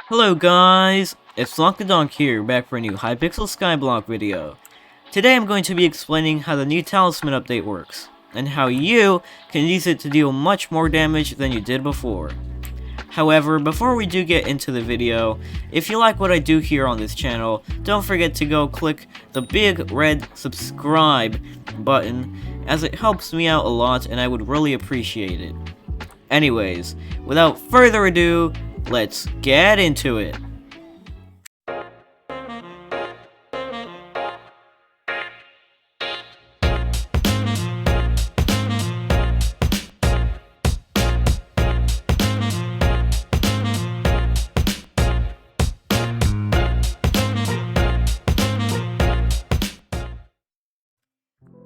Hello guys, it's Lofi here, back for a new Hypixel Skyblock video. Today I'm going to be explaining how the new Talisman update works, and how you can use it to deal much more damage than you did before. However, before we do get into the video, if you like what I do here on this channel, don't forget to go click the big red subscribe button, as it helps me out a lot and I would really appreciate it. Anyways, without further ado, let's get into it.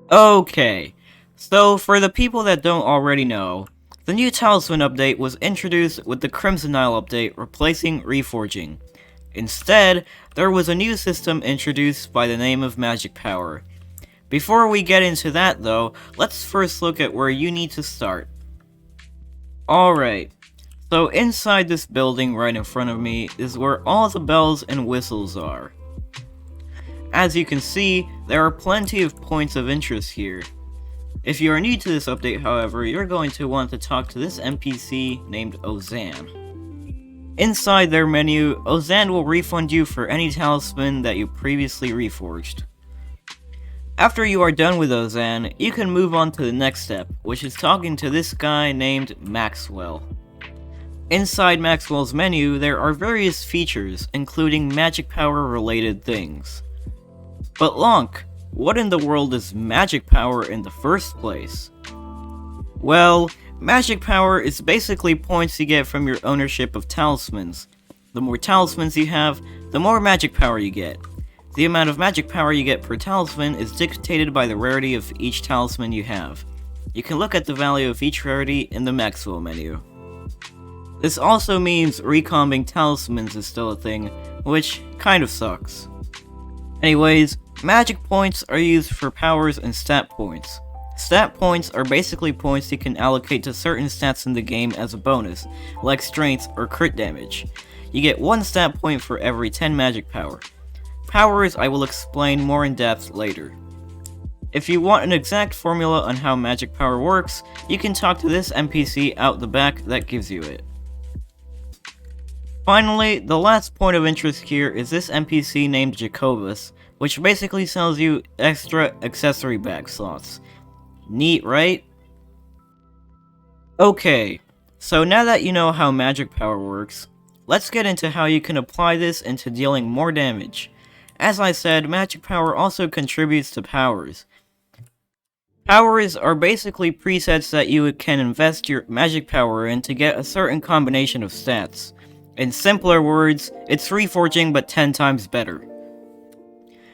Okay, so for the people that don't already know, the new Talisman update was introduced with the Crimson Isle update replacing Reforging. Instead, there was a new system introduced by the name of Magic Power. Before we get into that though, let's first look at where you need to start. Alright, so inside this building right in front of me is where all the bells and whistles are. As you can see, there are plenty of points of interest here. If you are new to this update, however, you're going to want to talk to this NPC named Ozan. Inside their menu, Ozan will refund you for any talisman that you previously reforged. After you are done with Ozan, you can move on to the next step, which is talking to this guy named Maxwell. Inside Maxwell's menu, there are various features, including magic power related things. But Lonk, what in the world is magic power in the first place? Well, magic power is basically points you get from your ownership of talismans. The more talismans you have, the more magic power you get. The amount of magic power you get per talisman is dictated by the rarity of each talisman you have. You can look at the value of each rarity in the Maxwell menu. This also means recombing talismans is still a thing, which kind of sucks. Anyways, magic points are used for powers and stat points. Stat points are basically points you can allocate to certain stats in the game as a bonus, like strength or crit damage. You get 1 stat point for every 10 magic power. Powers I will explain more in depth later. If you want an exact formula on how magic power works, you can talk to this NPC out the back that gives you it. Finally, the last point of interest here is this NPC named Jacobus, which basically sells you extra accessory bag slots. Neat, right? Okay, so now that you know how magic power works, let's get into how you can apply this into dealing more damage. As I said, magic power also contributes to powers. Powers are basically presets that you can invest your magic power in to get a certain combination of stats. In simpler words, it's reforging but 10 times better.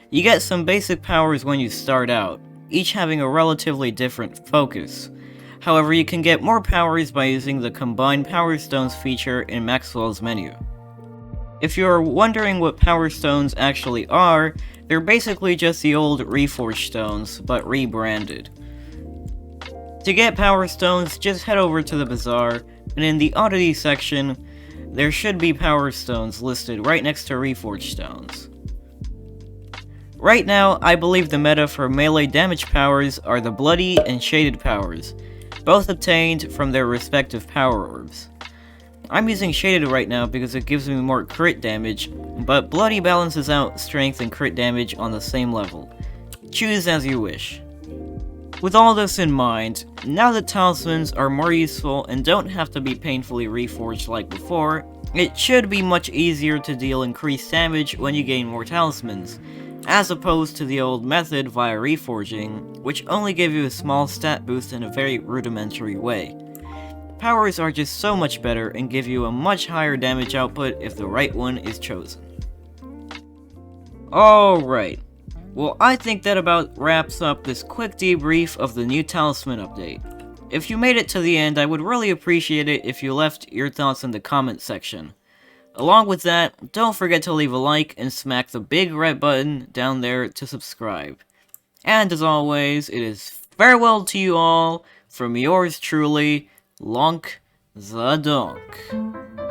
You get some basic powers when you start out, each having a relatively different focus. However, you can get more powers by using the Combined Power Stones feature in Maxwell's menu. If you are wondering what Power Stones actually are, they're basically just the old Reforged Stones, but rebranded. To get Power Stones, just head over to the Bazaar, and in the Oddity section, there should be Power Stones listed right next to Reforged Stones. Right now, I believe the meta for melee damage powers are the Bloody and Shaded powers, both obtained from their respective power orbs. I'm using Shaded right now because it gives me more crit damage, but Bloody balances out strength and crit damage on the same level. Choose as you wish. With all this in mind, now that talismans are more useful and don't have to be painfully reforged like before, it should be much easier to deal increased damage when you gain more talismans, as opposed to the old method via reforging, which only gave you a small stat boost in a very rudimentary way. Powers are just so much better and give you a much higher damage output if the right one is chosen. Alright. Well, I think that about wraps up this quick debrief of the new Talisman update. If you made it to the end, I would really appreciate it if you left your thoughts in the comment section. Along with that, don't forget to leave a like and smack the big red button down there to subscribe. And as always, it is farewell to you all from yours truly, Lonk the Donk.